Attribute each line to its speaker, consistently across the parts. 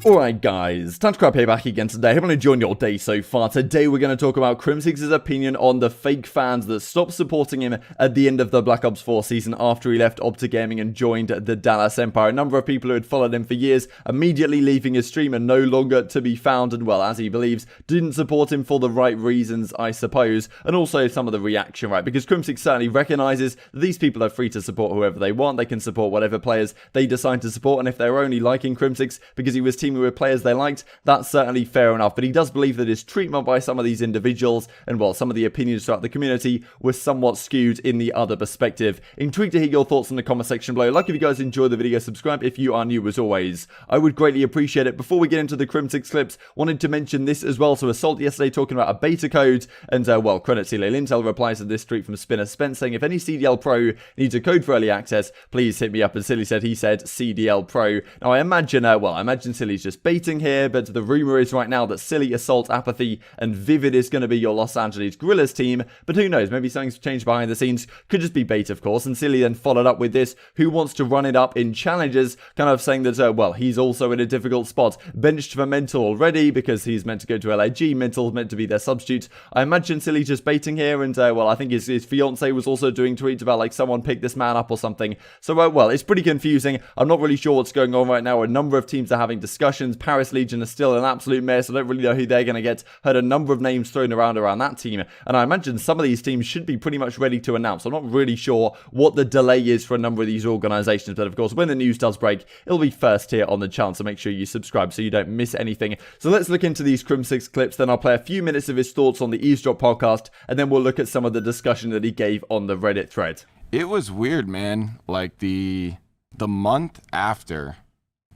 Speaker 1: Alright guys, time to grab payback again today. Hope you enjoyed your day so far. Today we're going to talk about Crimsix's opinion on the fake fans that stopped supporting him at the end of the Black Ops 4 season after he left Opta Gaming and joined the Dallas Empire. A number of people who had followed him for years immediately leaving his stream and no longer to be found, and well, as he believes, didn't support him for the right reasons, I suppose, and also some of the reaction, right? Because Crimsix certainly recognizes that these people are free to support whoever they want. They can support whatever players they decide to support, and if they're only liking Crimsix because he was teaming with players they liked, that's certainly fair enough. But he does believe that his treatment by some of these individuals and, well, some of the opinions throughout the community was somewhat skewed in the other perspective. Intrigued to hear your thoughts in the comment section below. Like if you guys enjoyed the video, subscribe if you are new as always. I would greatly appreciate it. Before we get into the Crimsix clips, wanted to mention this as well. So Assault yesterday talking about a beta code, and well, credit to Intel replies to this tweet from Spinner Spence saying, if any CDL Pro needs a code for early access, please hit me up. And Silly said he said CDL Pro. Now I imagine, I imagine Silly's just baiting here, but the rumor is right now that Silly, Assault, Apathy, and Vivid is going to be your Los Angeles Guerrillas team, but who knows, maybe something's changed behind the scenes, could just be bait of course. And Silly then followed up with this, who wants to run it up in challenges, kind of saying that, well, he's also in a difficult spot, benched for Mental already, because he's meant to go to LAG, Mental's meant to be their substitute. I imagine Silly just baiting here, and well, I think his fiance was also doing tweets about like someone pick this man up or something, so well, it's pretty confusing. I'm not really sure what's going on right now. A number of teams are having discussions. Paris Legion is still an absolute mess. I don't really know who they're going to get. Heard a number of names thrown around that team, and I imagine some of these teams should be pretty much ready to announce. I'm not really sure what the delay is for a number of these organizations, but of course when the news does break, it'll be first here on the channel, so make sure you subscribe so you don't miss anything. So let's look into these Crimsix clips, then I'll play a few minutes of his thoughts on the Eavesdrop podcast, and then we'll look at some of the discussion that he gave on the Reddit thread.
Speaker 2: It was weird, man. Like the month after,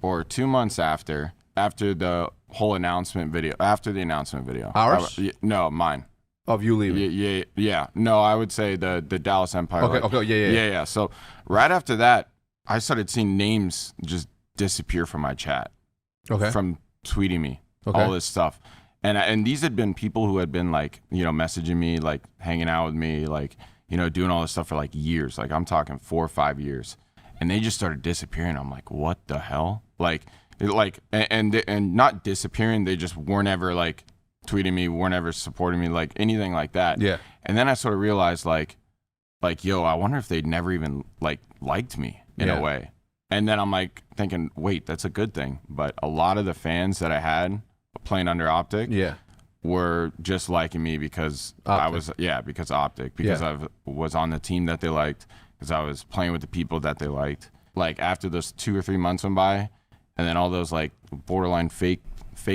Speaker 2: or 2 months after the whole announcement video,
Speaker 3: Ours?
Speaker 2: No, mine.
Speaker 3: Of you leaving?
Speaker 2: Yeah. No, I would say the Dallas Empire.
Speaker 3: Okay,
Speaker 2: Yeah. So right after that, I started seeing names just disappear from my chat.
Speaker 3: Okay.
Speaker 2: From tweeting me.
Speaker 3: Okay.
Speaker 2: All this stuff. And these had been people who had been like, messaging me, like hanging out with me, like, doing all this stuff for like years. Like I'm talking 4 or 5 years. And they just started disappearing. I'm like, what the hell? And not disappearing, they just weren't ever like tweeting me, weren't ever supporting me, like anything like that.
Speaker 3: Yeah.
Speaker 2: And then I sort of realized like yo, I wonder if they'd never even like liked me in a way. And then I'm like thinking, wait, that's a good thing. But a lot of the fans that I had playing under Optic were just liking me because because Optic, because I was on the team that they liked, because I was playing with the people that they liked. Like after those 2 or 3 months went by, and then all those like borderline fake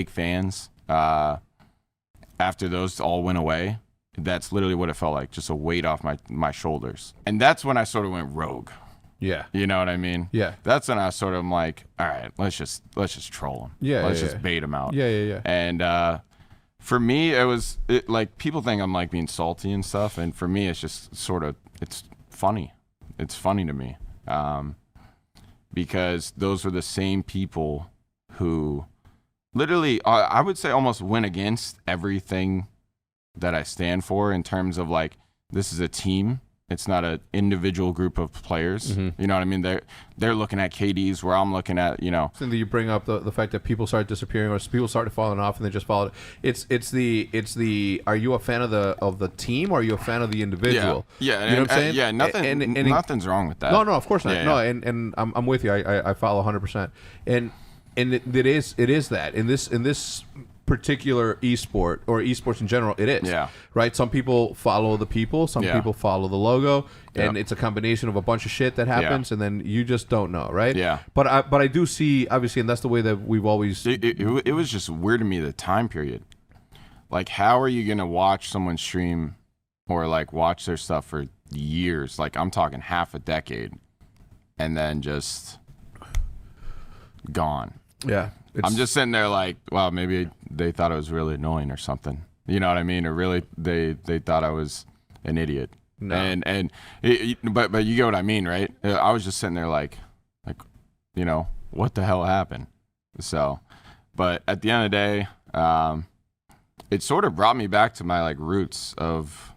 Speaker 2: fans, after those all went away, that's literally what it felt like, just a weight off my shoulders. And that's when I sort of went rogue.
Speaker 3: Yeah.
Speaker 2: You know what I mean?
Speaker 3: Yeah.
Speaker 2: That's when I sort of like, all right, let's just troll them.
Speaker 3: Yeah.
Speaker 2: Let's just bait them out.
Speaker 3: Yeah.
Speaker 2: And for me, it like people think I'm like being salty and stuff, and for me, it's just sort of it's funny. It's funny to me. Because those were the same people who literally, I would say, almost went against everything that I stand for in terms of like, this is a team. It's not an individual group of players. Mm-hmm. You know what I mean? They're looking at KDs where I'm looking at,
Speaker 3: Something you bring up, the fact that people start disappearing or people started falling off and they just followed. It's the are you a fan of the team or are you a fan of the individual?
Speaker 2: Yeah.
Speaker 3: You know what I'm saying?
Speaker 2: Yeah, nothing's wrong with that.
Speaker 3: No, of course not.
Speaker 2: Yeah.
Speaker 3: No, and I'm with you. I follow 100%. And it is that in this particular esport or esports in general, it is.
Speaker 2: Yeah.
Speaker 3: Right? Some people follow the people, some people follow the logo, and it's a combination of a bunch of shit that happens, and then you just don't know, right?
Speaker 2: Yeah.
Speaker 3: But I do see, obviously, and that's the way that we've always...
Speaker 2: It was just weird to me, the time period. Like, how are you going to watch someone stream or, like, watch their stuff for years? Like, I'm talking half a decade, and then just gone.
Speaker 3: Yeah.
Speaker 2: I'm just sitting there like, wow, maybe they thought I was really annoying or something. You know what I mean? Or really, they thought I was an idiot. No. But you get what I mean, right? I was just sitting there like, what the hell happened? So, but at the end of the day, it sort of brought me back to my like roots of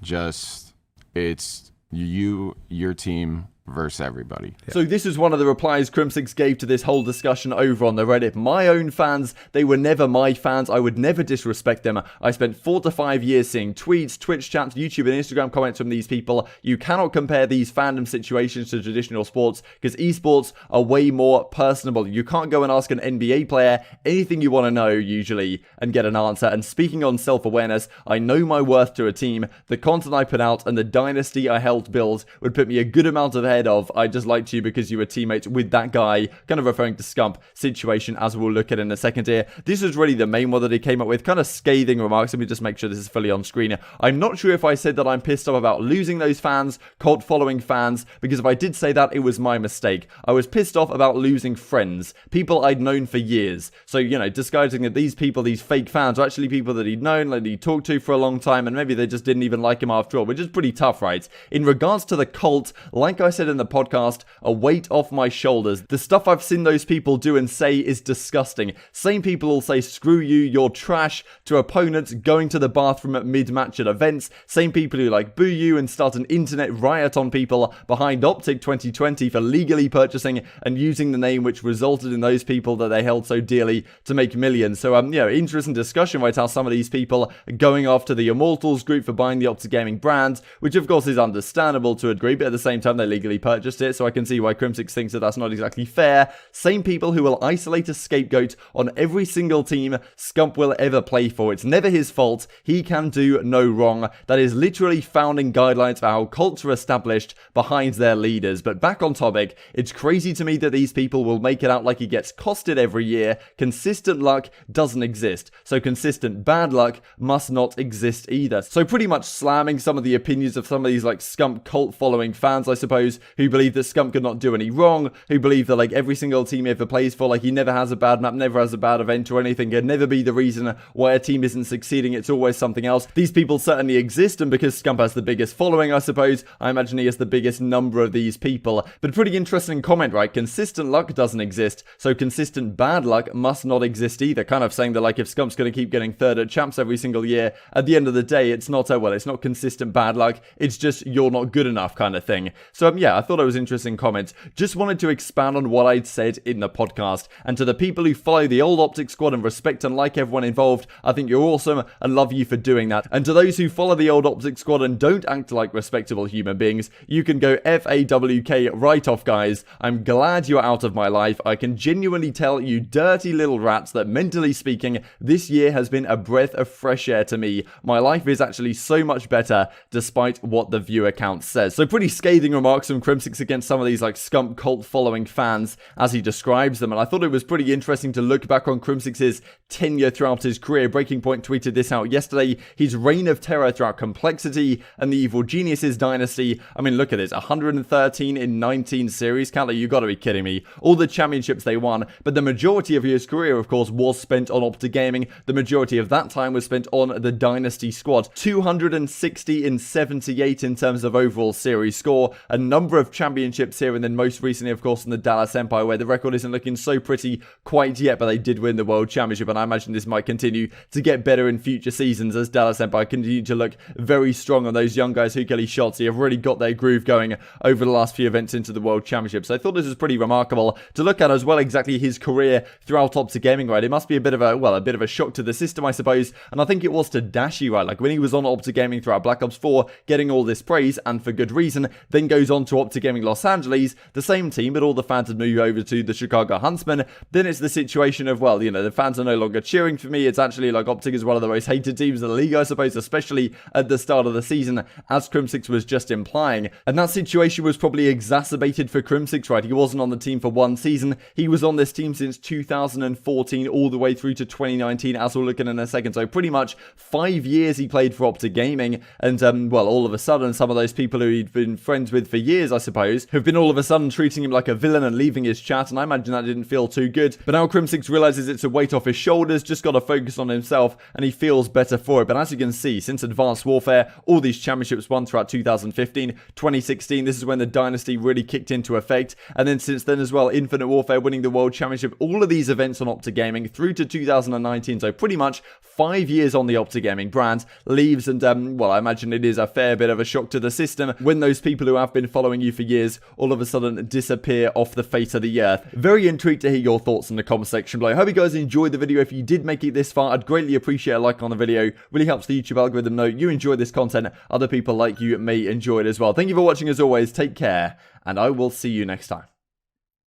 Speaker 2: just it's your team versus everybody.
Speaker 1: So this is one of the replies Crimsix gave to this whole discussion over on the Reddit. My own fans, they were never my fans. I would never disrespect them. I spent 4 to 5 years seeing tweets, Twitch chats, YouTube and Instagram comments from these people. You cannot compare these fandom situations to traditional sports because esports are way more personable. You can't go and ask an NBA player anything you want to know usually and get an answer. And speaking on self-awareness, I know my worth to a team. The content I put out and the dynasty I helped build would put me a good amount ahead of I just liked you because you were teammates with that guy, kind of referring to Scump situation as we'll look at in a second here. This is really the main one that he came up with, kind of scathing remarks. Let me just make sure this is fully on screen. I'm not sure if I said that I'm pissed off about losing those fans, cult following fans, because if I did say that, it was my mistake. I was pissed off about losing friends, people I'd known for years. So, you know, disguising that these people, these fake fans, are actually people that he'd known, that he'd talked to for a long time, and maybe they just didn't even like him after all, which is pretty tough, right? In regards to the cult, like I said in the podcast, a weight off my shoulders. The stuff I've seen those people do and say is disgusting. Same people will say, screw you, you're trash, to opponents going to the bathroom at mid-match at events. Same people who like boo you and start an internet riot on people behind Optic 2020 for legally purchasing and using the name which resulted in those people that they held so dearly to make millions. So, you know, interesting discussion, right, how some of these people are going after the Immortals group for buying the Optic Gaming brand, which of course is understandable to a degree, but at the same time they legally purchased it, so I can see why Crimsix thinks that that's not exactly fair. Same people who will isolate a scapegoat on every single team Scump will ever play for. It's never his fault. He can do no wrong. That is literally founding guidelines for how cults are established behind their leaders. But back on topic, it's crazy to me that these people will make it out like he gets costed every year. Consistent luck doesn't exist, so consistent bad luck must not exist either. So pretty much slamming some of the opinions of some of these like Scump cult following fans, I suppose, who believe that Scump could not do any wrong, who believe that like every single team he ever plays for, like he never has a bad map, never has a bad event or anything, can never be the reason why a team isn't succeeding, it's always something else. These people certainly exist, and because Scump has the biggest following, I suppose, I imagine he has the biggest number of these people. But pretty interesting comment, right? Consistent luck doesn't exist, so consistent bad luck must not exist either. Kind of saying that like if Scump's going to keep getting third at champs every single year, at the end of the day, it's not, well, it's not consistent bad luck, it's just you're not good enough kind of thing. So yeah, I thought it was interesting comment. Just wanted to expand on what I'd said in the podcast. And to the people who follow the old Optic squad and respect and like everyone involved, I think you're awesome and love you for doing that. And to those who follow the old Optic squad and don't act like respectable human beings, you can go FAWK right off, guys. I'm glad you're out of my life. I can genuinely tell you dirty little rats that mentally speaking, this year has been a breath of fresh air to me. My life is actually so much better despite what the viewer count says. So pretty scathing remarks from Crimsix against some of these like Scump cult following fans as he describes them, and I thought it was pretty interesting to look back on Crimsix's tenure throughout his career. Breaking Point tweeted this out yesterday. His reign of terror throughout Complexity and the Evil Geniuses dynasty. I mean, look at this, 113 in 19 series count. You gotta be kidding me. All the championships they won, but the majority of his career, of course, was spent on Optic Gaming. The majority of that time was spent on the dynasty squad. 260 in 78 in terms of overall series score. A number of championships here, and then most recently, of course, in the Dallas Empire, where the record isn't looking so pretty quite yet, but they did win the World Championship, and I imagine this might continue to get better in future seasons as Dallas Empire continue to look very strong on those young guys who Kelly Shotzi have really got their groove going over the last few events into the World Championship. So I thought this was pretty remarkable to look at as well, exactly his career throughout Optic Gaming, right? It must be a bit of a shock to the system, I suppose, and I think it was to Dashy, right? Like when he was on Optic Gaming throughout Black Ops 4, getting all this praise, and for good reason, then goes on to Optic Gaming Los Angeles, the same team, but all the fans had moved over to the Chicago Huntsmen. Then it's the situation of, well, you know, the fans are no longer cheering for me. It's actually like Optic is one of the most hated teams in the league, I suppose, especially at the start of the season, as Crimsix was just implying. And that situation was probably exacerbated for Crimsix, right? He wasn't on the team for one season. He was on this team since 2014 all the way through to 2019, as we'll look at in a second. So pretty much 5 years he played for Optic Gaming, and well, all of a sudden, some of those people who he'd been friends with for years, I suppose, have been all of a sudden treating him like a villain and leaving his chat, and I imagine that didn't feel too good. But now Crimsix realizes it's a weight off his shoulders, just got to focus on himself, and he feels better for it. But as you can see, since Advanced Warfare, all these championships won throughout 2015, 2016, this is when the dynasty really kicked into effect, and then since then as well, Infinite Warfare winning the World Championship, all of these events on Optic Gaming through to 2019, so pretty much 5 years on the Optic Gaming brand, leaves, and well, I imagine it is a fair bit of a shock to the system when those people who have been following following you for years all of a sudden disappear off the face of the earth? Very intrigued to hear your thoughts in the comment section below. I hope you guys enjoyed the video. If you did make it this far, I'd greatly appreciate a like on the video. Really helps the YouTube algorithm know you enjoy this content. Other people like you may enjoy it as well. Thank you for watching as always. Take care, and I will see you next time.